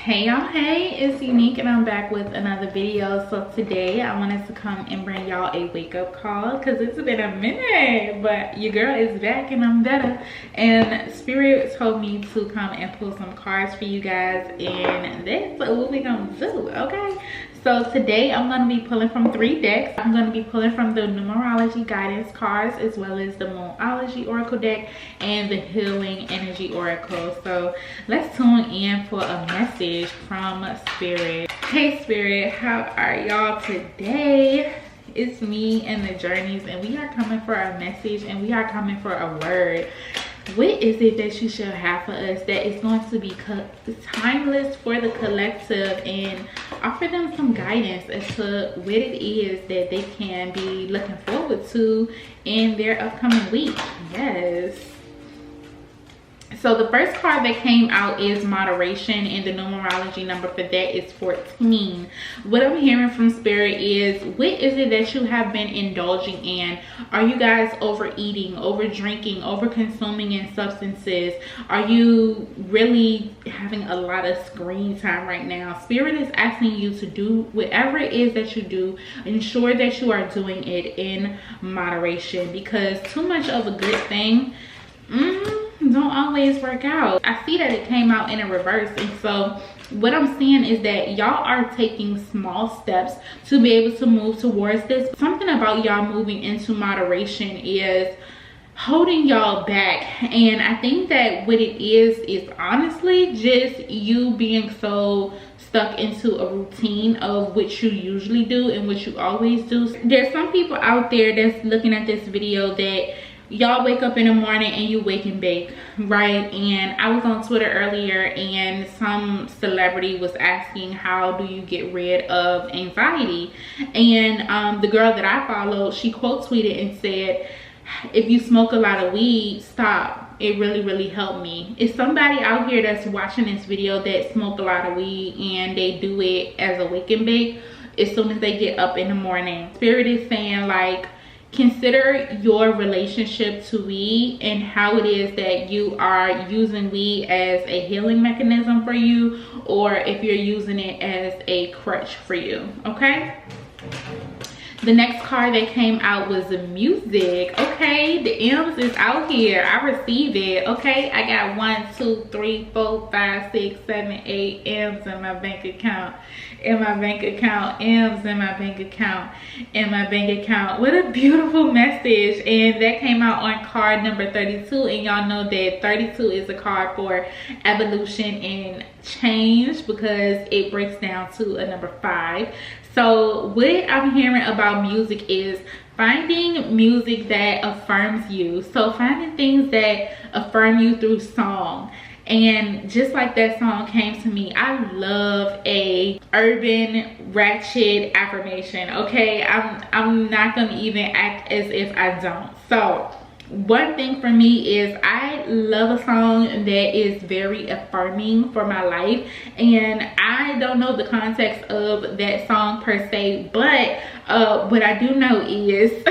Hey y'all, hey, it's Unique and I'm back with another video. So today I wanted to come and bring y'all a wake-up call because it's been a minute, but your girl is back and I'm better. And Spirit told me to come and pull some cards for you guys, and that's what we're gonna do, okay? So today I'm going to be pulling from 3 decks. I'm going to be pulling from the numerology guidance cards, as well as the Moonology oracle deck and the healing energy oracle. So let's tune in for a message from Spirit. Hey Spirit, how are y'all today? It's me and the journeys, and we are coming for a message, and we are coming for a word. What is it that you should have for us that is going to be timeless for the collective, and offer them some guidance as to what it is that they can be looking forward to in their upcoming week? Yes. So the first card that came out is moderation, and the numerology number for that is 14. What I'm hearing from Spirit is, what is it that you have been indulging in? Are you guys overeating, over drinking, over consuming in substances? Are you really having a lot of screen time right now? Spirit is asking you to do whatever it is that you do, ensure that you are doing it in moderation, because too much of a good thing don't always work out. I see that it came out in a reverse, and so what I'm seeing is that y'all are taking small steps to be able to move towards this. Something about y'all moving into moderation is holding y'all back, and I think that what it is honestly just you being so stuck into a routine of what you usually do and what you always do. There's some people out there that's looking at this video that y'all wake up in the morning and you wake and bake, right? And I was on Twitter earlier, and some celebrity was asking, how do you get rid of anxiety? And the girl that I follow, she quote tweeted and said, if you smoke a lot of weed, stop. It really helped me. Is somebody out here that's watching this video that smoke a lot of weed and they do it as a wake and bake as soon as they get up in the morning? Spirit is saying, like, consider your relationship to weed and how it is that you are using weed as a healing mechanism for you, or if you're using it as a crutch for you, okay? The next card that came out was the music. Okay, the M's is out here. I receive it. Okay, I got 1, 2, 3, 4, 5, 6, 7, 8 M's in my bank account. In my bank account, M's in my bank account, in my bank account. What a beautiful message. And that came out on card number 32, and y'all know that 32 is a card for evolution and change, because it breaks down to a number 5. So what I'm hearing about music is finding music that affirms you. So finding things that affirm you through song. And just like that song came to me, I love a urban ratchet affirmation, okay? I'm not gonna even act as if I don't. So one thing for me is I love a song that is very affirming for my life, and I don't know the context of that song per se, but what I do know is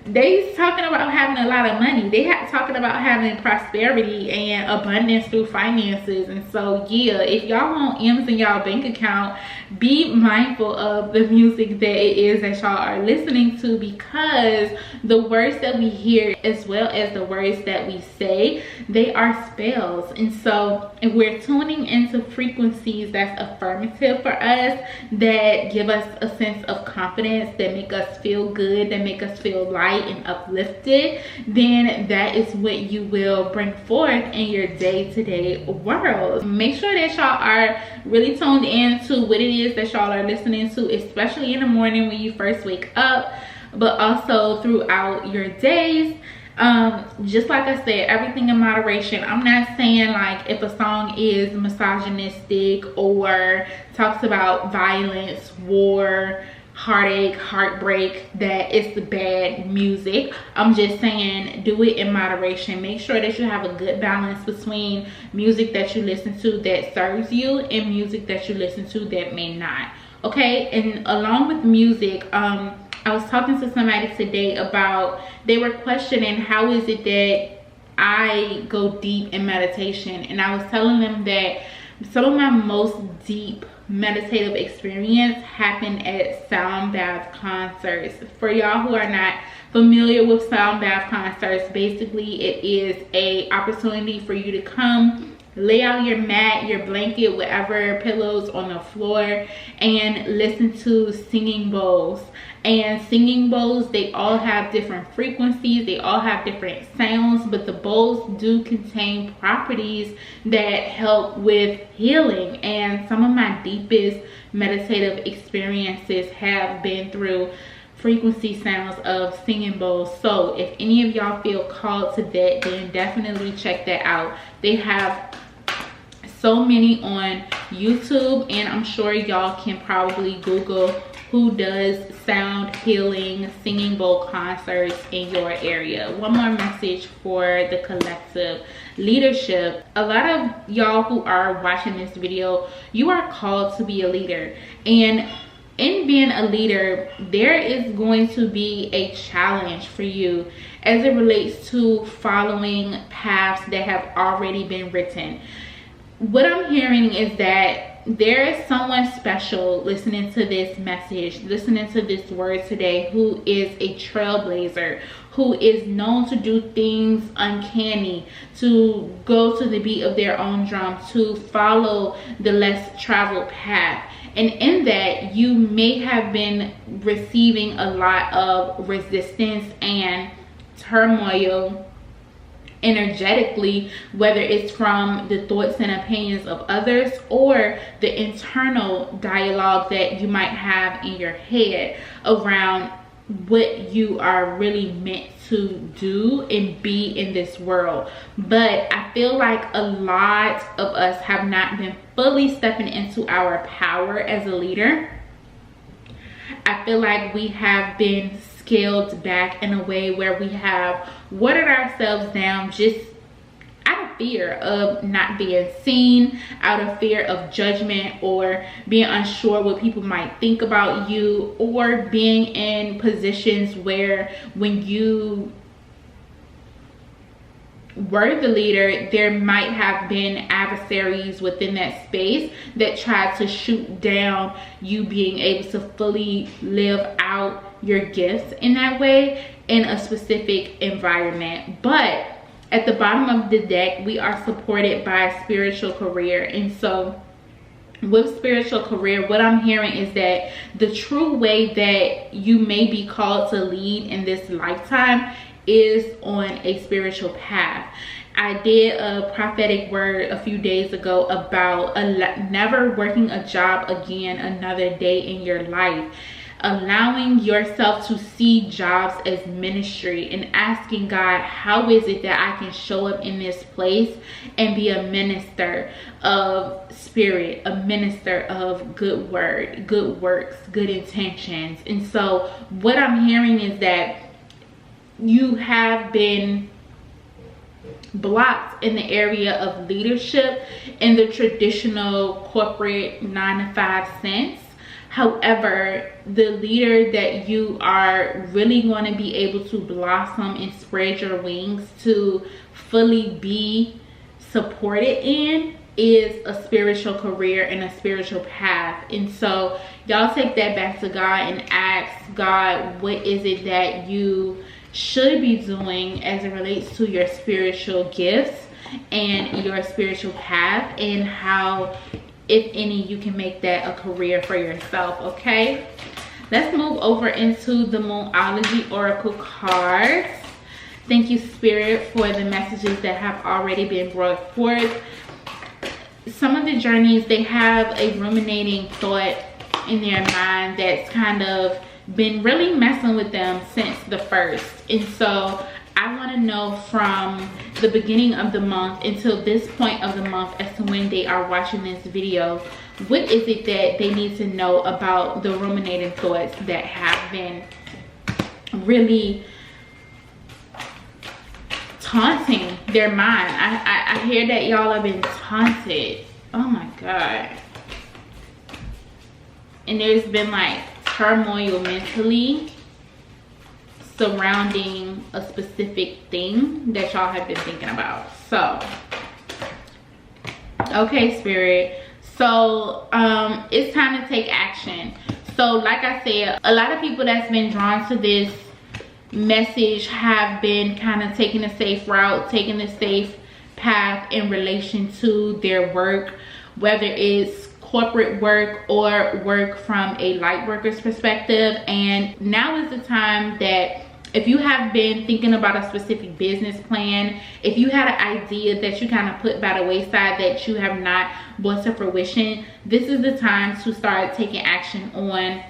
they talking about having a lot of money. They talking about having prosperity and abundance through finances. And so yeah, if y'all want M's in y'all bank account, be mindful of the music that it is that y'all are listening to, because the words that we hear as well as the words that we say, they are spells. And so if we're tuning into frequencies that's affirmative for us, that give us a sense of confidence, that make us feel good, that make us feel light and uplifted, then that is what you will bring forth in your day-to-day world. Make sure that y'all are really tuned in to what it is that y'all are listening to, especially in the morning when you first wake up, but also throughout your days. Just like I said, everything in moderation. I'm not saying like if a song is misogynistic or talks about violence, war, heartache, heartbreak, that it's the bad music. I'm just saying do it in moderation. Make sure that you have a good balance between music that you listen to that serves you and music that you listen to that may not, okay? And along with music, I was talking to somebody today about, they were questioning how is it that I go deep in meditation, and I was telling them that some of my most deep meditative experience happened at sound bath concerts. For y'all who are not familiar with sound bath concerts, basically it is a opportunity for you to come, lay out your mat, your blanket, whatever, pillows on the floor, and listen to singing bowls. And singing bowls, they all have different frequencies, they all have different sounds, but the bowls do contain properties that help with healing. And some of my deepest meditative experiences have been through frequency sounds of singing bowls. So if any of y'all feel called to that, then definitely check that out. They have so many on YouTube, and I'm sure y'all can probably Google who does sound healing singing bowl concerts in your area. One more message for the collective leadership. A lot of y'all who are watching this video, you are called to be a leader, and in being a leader, there is going to be a challenge for you as it relates to following paths that have already been written. What I'm hearing is that there is someone special listening to this message, listening to this word today, who is a trailblazer, who is known to do things uncanny, to go to the beat of their own drum, to follow the less traveled path. And in that, you may have been receiving a lot of resistance and turmoil energetically, whether it's from the thoughts and opinions of others or the internal dialogue that you might have in your head around what you are really meant to do and be in this world. But I feel like a lot of us have not been fully stepping into our power as a leader. I feel like we have been scaled back in a way where we have watered ourselves down just out of fear of not being seen, out of fear of judgment, or being unsure what people might think about you, or being in positions where when you were the leader, there might have been adversaries within that space that tried to shoot down you being able to fully live out your gifts in that way in a specific environment. But at the bottom of the deck, we are supported by a spiritual career. And so with spiritual career, what I'm hearing is that the true way that you may be called to lead in this lifetime is on a spiritual path. I did a prophetic word a few days ago about never working a job again another day in your life. Allowing yourself to see jobs as ministry and asking God, how is it that I can show up in this place and be a minister of spirit, a minister of good word, good works, good intentions. And so what I'm hearing is that you have been blocked in the area of leadership in the traditional corporate 9-to-5 sense. However, the leader that you are really going to be able to blossom and spread your wings to fully be supported in is a spiritual career and a spiritual path. And so y'all take that back to God and ask God, what is it that you should be doing as it relates to your spiritual gifts and your spiritual path, and how, if any, you can make that a career for yourself. Okay, let's move over into the Moonology Oracle cards. Thank you, Spirit, for the messages that have already been brought forth. Some of the journeys, they have a ruminating thought in their mind that's kind of been really messing with them since the first. And so I want to know from the beginning of the month until this point of the month, as to when they are watching this video, what is it that they need to know about the ruminating thoughts that have been really taunting their mind. I hear that y'all have been taunted. Oh my God. And there's been like turmoil mentally surrounding a specific thing that y'all have been thinking about. So, Okay, Spirit. So it's time to take action. So like I said, a lot of people that's been drawn to this message have been kind of taking a safe route, taking a safe path in relation to their work, whether it's corporate work or work from a light worker's perspective. And now is the time that if you have been thinking about a specific business plan, if you had an idea that you kind of put by the wayside that you have not brought to fruition, this is the time to start taking action on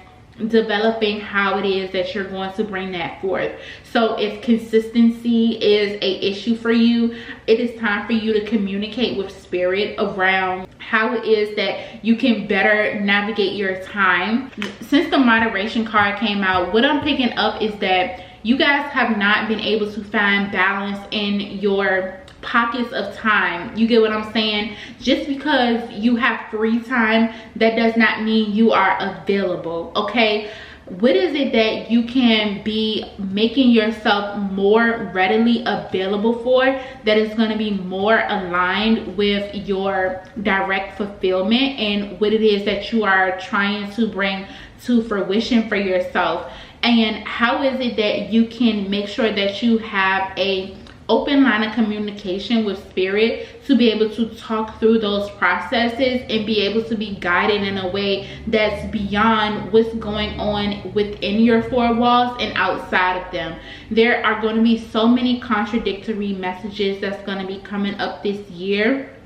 developing how it is that you're going to bring that forth. So if consistency is a issue for you, it is time for you to communicate with Spirit around how it is that you can better navigate your time. Since the moderation card came out, what I'm picking up is that you guys have not been able to find balance in your pockets of time. You get what I'm saying? Just because you have free time, that does not mean you are available. Okay, what is it that you can be making yourself more readily available for, that is going to be more aligned with your direct fulfillment and what it is that you are trying to bring to fruition for yourself? And how is it that you can make sure that you have a open line of communication with Spirit to be able to talk through those processes and be able to be guided in a way that's beyond what's going on within your four walls and outside of them? There are going to be so many contradictory messages that's going to be coming up this year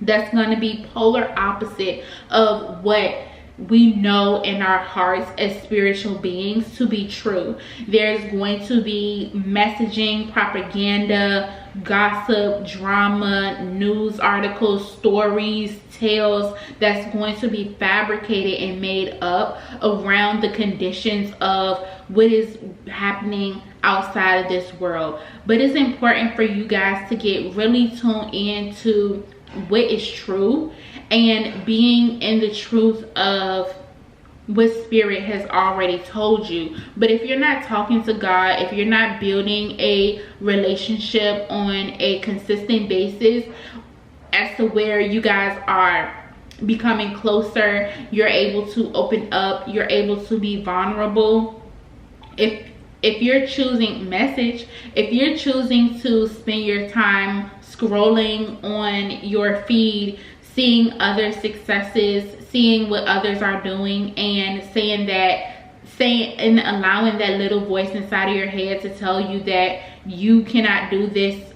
that's going to be polar opposite of what we know in our hearts as spiritual beings to be true. There's going to be messaging, propaganda, gossip, drama, news articles, stories, tales that's going to be fabricated and made up around the conditions of what is happening outside of this world. But it's important for you guys to get really tuned into what is true and being in the truth of what Spirit has already told you. But if you're not talking to God, if you're not building a relationship on a consistent basis as to where you guys are becoming closer, you're able to open up, you're able to be vulnerable. If you're choosing message, if you're choosing to spend your time scrolling on your feed, seeing other successes, seeing what others are doing, and saying and allowing that little voice inside of your head to tell you that you cannot do this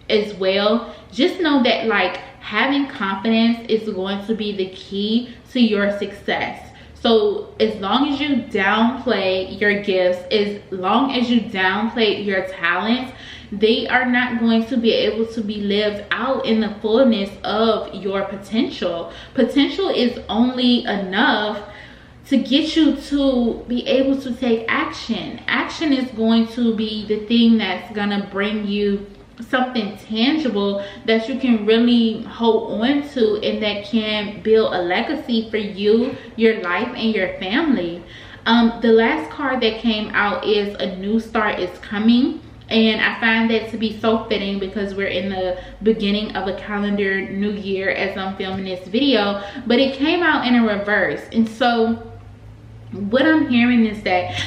as well, just know that like having confidence is going to be the key to your success. So as long as you downplay your gifts, as long as you downplay your talents, they are not going to be able to be lived out in the fullness of your potential. Potential is only enough to get you to be able to take action. Action is going to be the thing that's gonna bring you something tangible that you can really hold on to and that can build a legacy for you, your life, and your family. The last card that came out is a new start is coming. And I find that to be so fitting because we're in the beginning of a calendar new year as I'm filming this video, but it came out in a reverse. And so what I'm hearing is that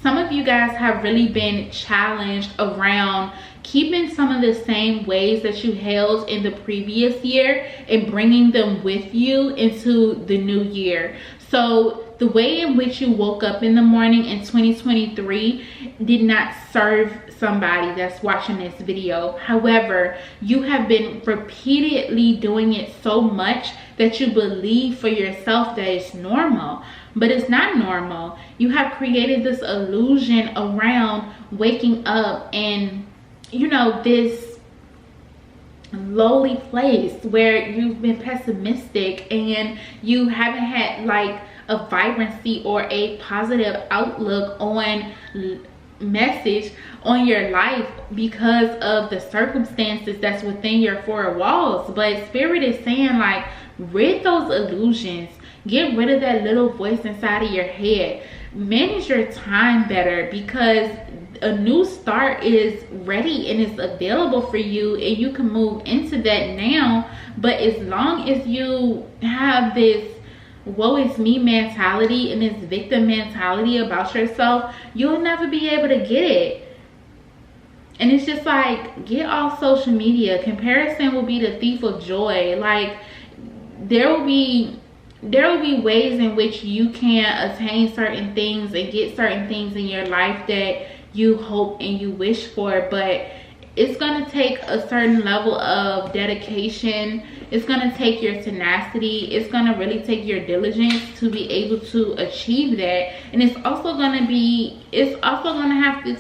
some of you guys have really been challenged around keeping some of the same ways that you held in the previous year and bringing them with you into the new year. So the way in which you woke up in the morning in 2023 did not serve somebody that's watching this video. However, you have been repeatedly doing it so much that you believe for yourself that it's normal, but it's not normal. You have created this illusion around waking up in, you know, this lowly place where you've been pessimistic and you haven't had like a vibrancy or a positive outlook on message on your life because of the circumstances that's within your four walls. But Spirit is saying like, rid those illusions, get rid of that little voice inside of your head. manage your time better, because a new start is ready and it's available for you, and you can move into that now. But as long as you have this woe is me mentality and this victim mentality about yourself, you'll never be able to get it. And it's just like, get off social media. Comparison will be the thief of joy. Like, there will be ways in which you can attain certain things and get certain things in your life that you hope and you wish for, but it's going to take a certain level of dedication. It's going to take your tenacity. It's going to really take your diligence to be able to achieve that. And it's also going to have to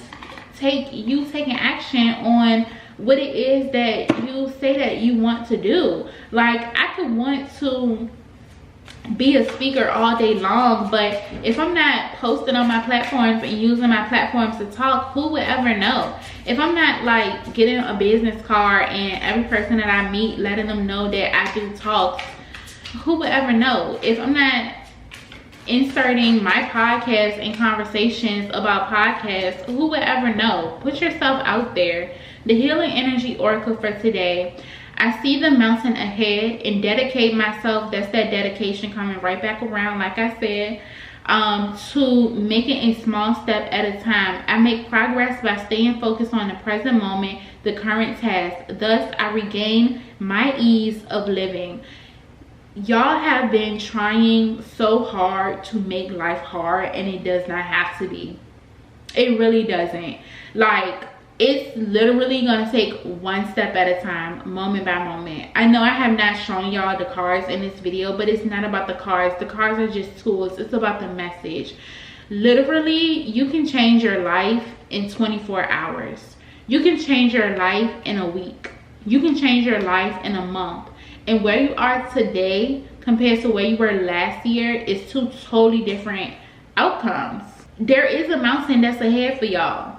take you taking action on what it is that you say that you want to do. Like, I could want to be a speaker all day long, but if I'm not posting on my platforms and using my platforms to talk, who would ever know? If I'm not like getting a business card and every person that I meet letting them know that I do talks, who would ever know? If I'm not inserting my podcast in conversations about podcasts, who would ever know? Put yourself out there. The healing energy oracle for today: I see the mountain ahead and dedicate myself. That's that dedication coming right back around, like I said, to making a small step at a time. I make progress by staying focused on the present moment, the current task. Thus, I regain my ease of living. Y'all have been trying so hard to make life hard, and it does not have to be. It really doesn't. Like, it's literally gonna take one step at a time, moment by moment. I know I have not shown y'all the cards in this video, but it's not about the cards. The cards are just tools. It's about the message. Literally, you can change your life in 24 hours. You can change your life in a week. You can change your life in a month. And where you are today compared to where you were last year is two totally different outcomes. There is a mountain that's ahead for y'all.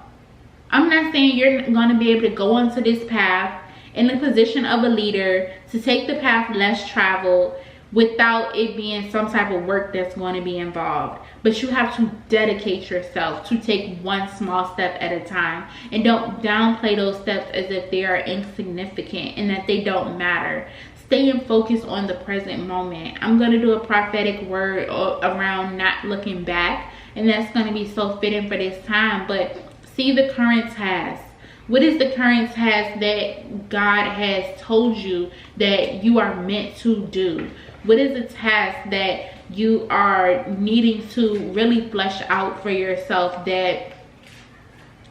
I'm not saying you're going to be able to go onto this path in the position of a leader to take the path less traveled without it being some type of work that's going to be involved. But you have to dedicate yourself to take one small step at a time. And don't downplay those steps as if they are insignificant and that they don't matter. Staying focused on the present moment. I'm going to do a prophetic word around not looking back. And that's going to be so fitting for this time. But see the current task. What is the current task that God has told you that you are meant to do? What is the task that you are needing to really flesh out for yourself that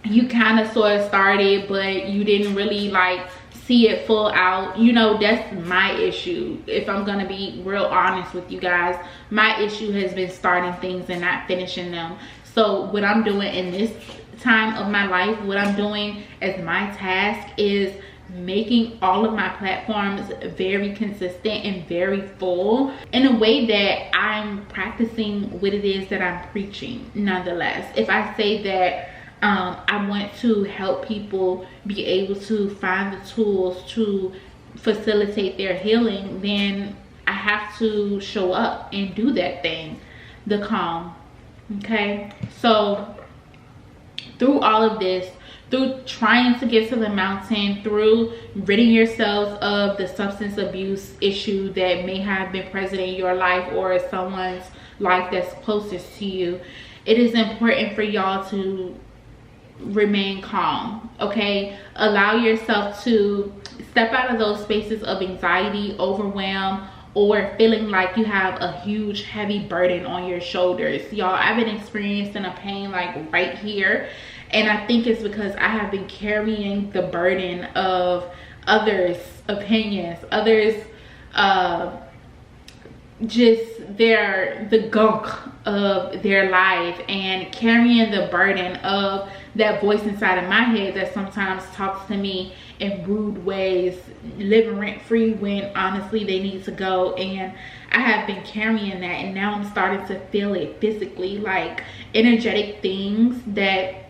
you kind of sort of started, but you didn't really like see it full out? You know, that's my issue. If I'm gonna be real honest with you guys, my issue has been starting things and not finishing them. So what I'm doing in this time of my life, what I'm doing as my task is making all of my platforms very consistent and very full in a way that I'm practicing what it is that I'm preaching. Nonetheless, if I say that I want to help people be able to find the tools to facilitate their healing, then I have to show up and do that thing, the calm. Okay, so through all of this, through trying to get to the mountain, through ridding yourselves of the substance abuse issue that may have been present in your life or someone's life that's closest to you, it is important for y'all to remain calm. Okay, allow yourself to step out of those spaces of anxiety, overwhelm, or feeling like you have a huge heavy burden on your shoulders. Y'all, I've been experiencing a pain like right here, and I think it's because I have been carrying the burden of others' opinions, others just the gunk of their life, and carrying the burden of that voice inside of my head that sometimes talks to me in rude ways, living rent free when honestly they need to go. And I have been carrying that, and now I'm starting to feel it physically, like energetic things that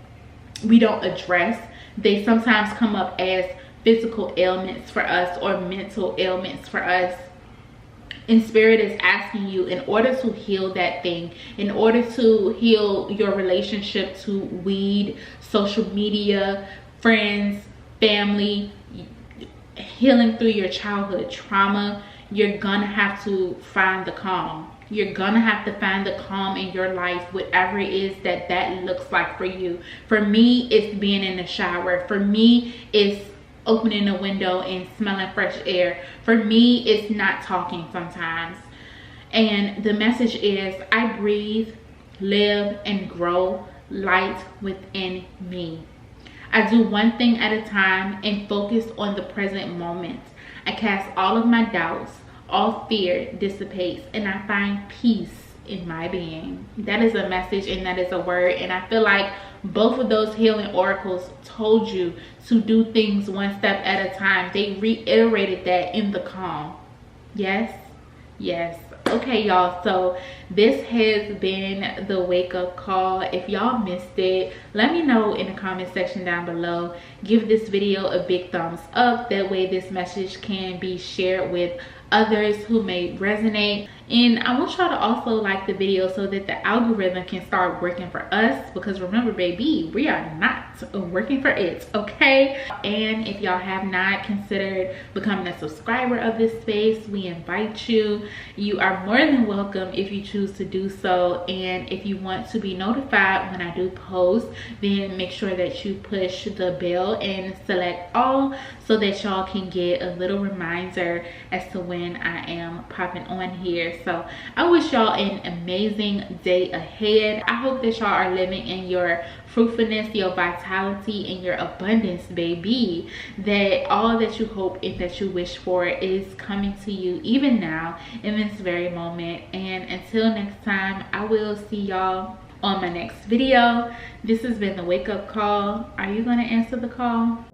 we don't address. They sometimes come up as physical ailments for us or mental ailments for us. And spirit is asking you, in order to heal that thing, in order to heal your relationship to weed, social media, friends, family, healing through your childhood trauma, you're gonna have to find the calm. You're gonna have to find the calm in your life, whatever it is that looks like for you. For me, it's being in the shower. For me, it's opening a window and smelling fresh air. For me, it's not talking sometimes. And the message is, I breathe, live, and grow light within me. I do one thing at a time and focus on the present moment. I cast all of my doubts, all fear dissipates, and I find peace in my being. That is a message and that is a word. And I feel like both of those healing oracles told you to do things one step at a time. They reiterated that in the calm. Yes, yes. Okay, y'all, so this has been the wake up call. If y'all missed it, let me know in the comment section down below. Give this video a big thumbs up. That way this message can be shared with others who may resonate. And I want y'all to also like the video so that the algorithm can start working for us, because remember, baby, we are not working for it, okay? And if y'all have not considered becoming a subscriber of this space, we invite you. You are more than welcome if you choose to do so. And if you want to be notified when I do post, then make sure that you push the bell and select all, so that y'all can get a little reminder as to when I am popping on here. So I wish y'all an amazing day ahead. I hope that y'all are living in your fruitfulness, your vitality, and your abundance, baby. That all that you hope and that you wish for is coming to you even now in this very moment. And until next time, I will see y'all on my next video. This has been the wake up call. Are you gonna answer the call?